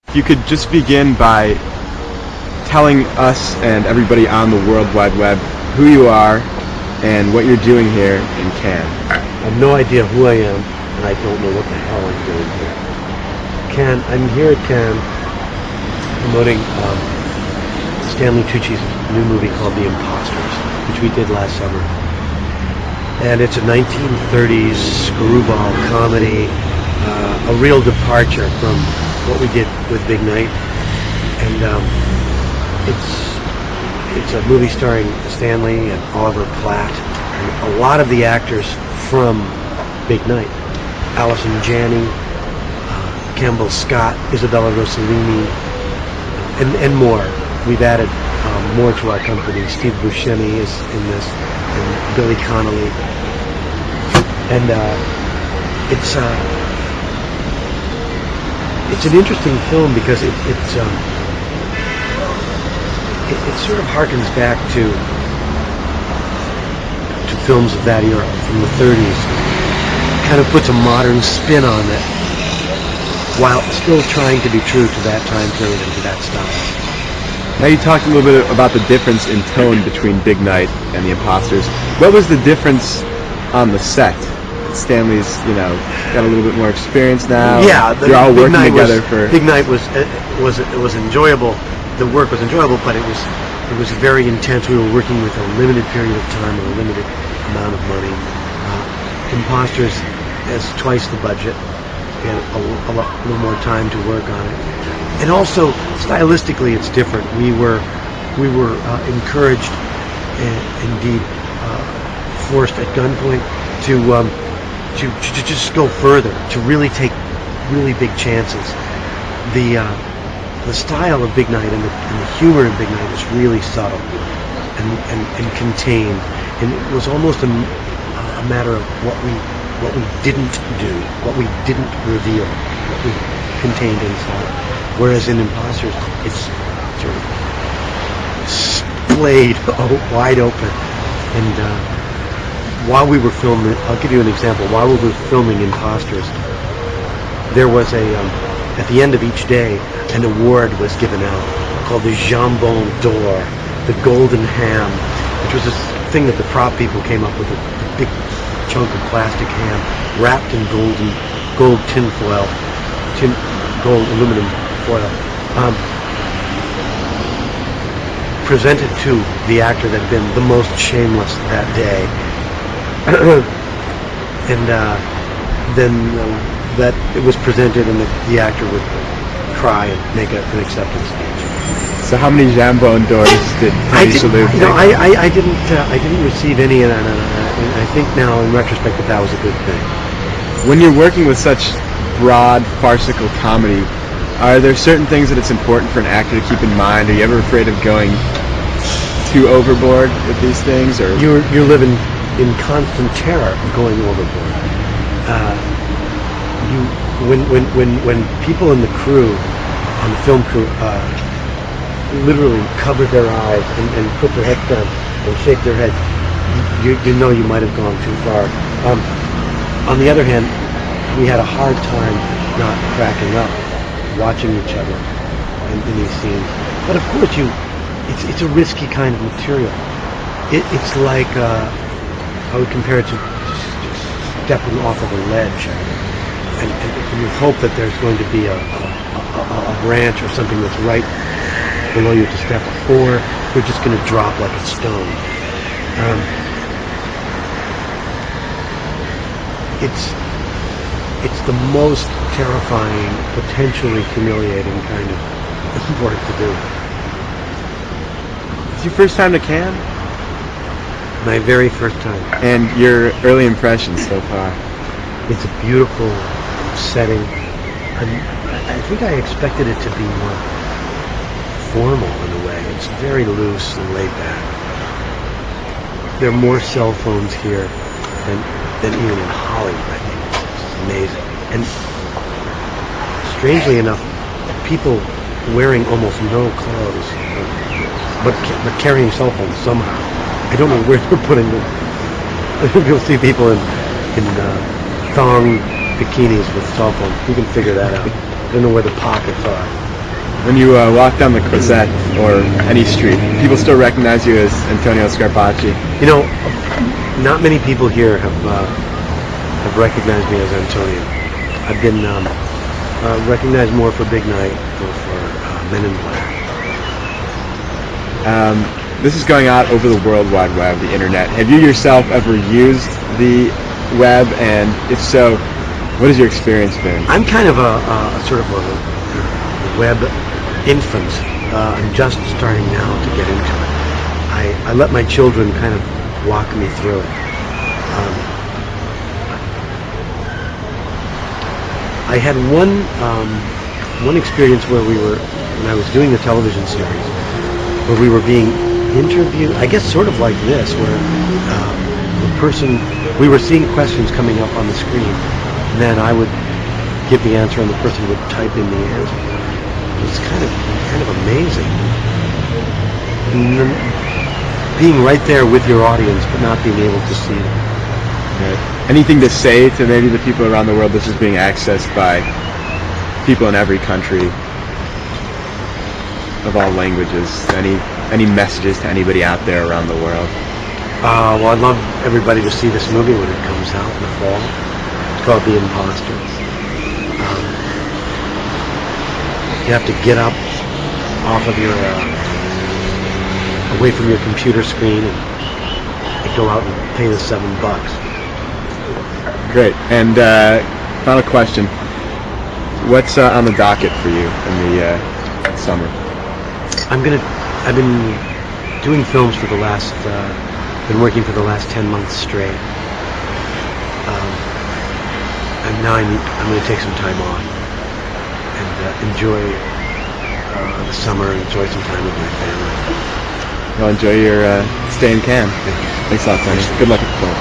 If you could just begin by telling us and everybody on the World Wide Web who you are and what you're doing here in Cannes. I have no idea who I am, and I don't know what the hell I'm doing here. I'm here at Cannes promoting Stanley Tucci's new movie called The Impostors, which we did last summer. And it's a 1930s screwball comedy, a real departure from what we did with Big Night. And it's a movie starring Stanley and Oliver Platt, and a lot of the actors from Big Night. Allison Janney, Campbell Scott, Isabella Rossellini, and more. We've added more to our company. Steve Buscemi is in this, and Billy Connolly. And it's an interesting film because it sort of harkens back to films of that era from the 30s. Kind of puts a modern spin on it, while still trying to be true to that time period and to that style. Now you talked a little bit about the difference in tone between Big Night and The Impostors. What was the difference on the set? Stanley's, got a little bit more experience now. Yeah, you're all working together Big Night was enjoyable. The work was enjoyable, but it was very intense. We were working with a limited period of time and a limited amount of money. Impostors has twice the budget. We had a little more time to work on it, and also stylistically, it's different. We were encouraged and indeed forced at gunpoint to just go further, to really take really big chances. The style of Big Night and the humor in Big Night was really subtle and contained, and it was almost a matter of what we didn't do, what we didn't reveal, what we contained inside. Whereas in Impostors, it's sort of splayed wide open. And while we were filming, I'll give you an example. While we were filming Impostors, there was at the end of each day, an award was given out called the Jambon d'Or, the Golden Ham, which was this thing that the prop people came up with, a big chunk of plastic ham wrapped in gold tinfoil, gold aluminum foil, presented to the actor that had been the most shameless that day. And then that it was presented, and the actor would cry and make an acceptance speech. So how many Jambon d'Ors did Shalhoub take? I didn't receive any, and I think now in retrospect that was a good thing. When you're working with such broad farcical comedy, are there certain things that it's important for an actor to keep in mind? Are you ever afraid of going too overboard with these things, or you're living in constant terror of going overboard? When people in the crew, on the film crew, literally cover their eyes and put their heads down and shake their heads, you know you might have gone too far. On the other hand, we had a hard time not cracking up watching each other in these scenes. But of course, it's a risky kind of material. It's like I would compare it to just stepping off of a ledge, and you hope that there's going to be a branch or something that's right below you to step, or you're just going to drop like a stone. It's the most terrifying, potentially humiliating kind of work to do. It's your first time to Cannes? My very first time. And your early impressions so far? It's a beautiful setting. I think I expected it to be more formal in a way. It's very loose and laid back. There are more cell phones here than even in Hollywood, I think. It's amazing. And strangely enough, people wearing almost no clothes, but carrying cell phones somehow. I don't know where they're putting them. You'll see people in thong bikinis with cell phones. You can figure that out. I don't know where the pockets are. When you walk down the Croisette or any street, people still recognize you as Antonio Scarpacci. You know, not many people here have recognized me as Antonio. I've been recognized more for Big Night or for Men in Black. This is going out over the World Wide Web, the internet. Have you yourself ever used the web, and if so, what has your experience been? I'm kind of a sort of a web infant. I'm just starting now to get into it. I let my children kind of walk me through it. I had one experience where when I was doing a television series, where we were being interviewed, I guess sort of like this, where we were seeing questions coming up on the screen, and then I would give the answer and the person would type in the answer. It was kind of amazing. And then being right there with your audience, but not being able to see them. Right. Anything to say to maybe the people around the world? This is being accessed by people in every country of all languages. Any messages to anybody out there around the world? Well, I'd love everybody to see this movie when it comes out in the fall. It's called The Impostors. You have to get up off of your, away from your computer screen and go out and pay the $7. Great. And final question: what's on the docket for you in the summer? I've been doing films for the last, been working for the last 10 months straight. And now I'm going to take some time off and enjoy the summer, enjoy some time with my family. Well, enjoy your stay in Cannes. Thanks a lot, Tony. Good luck with the film.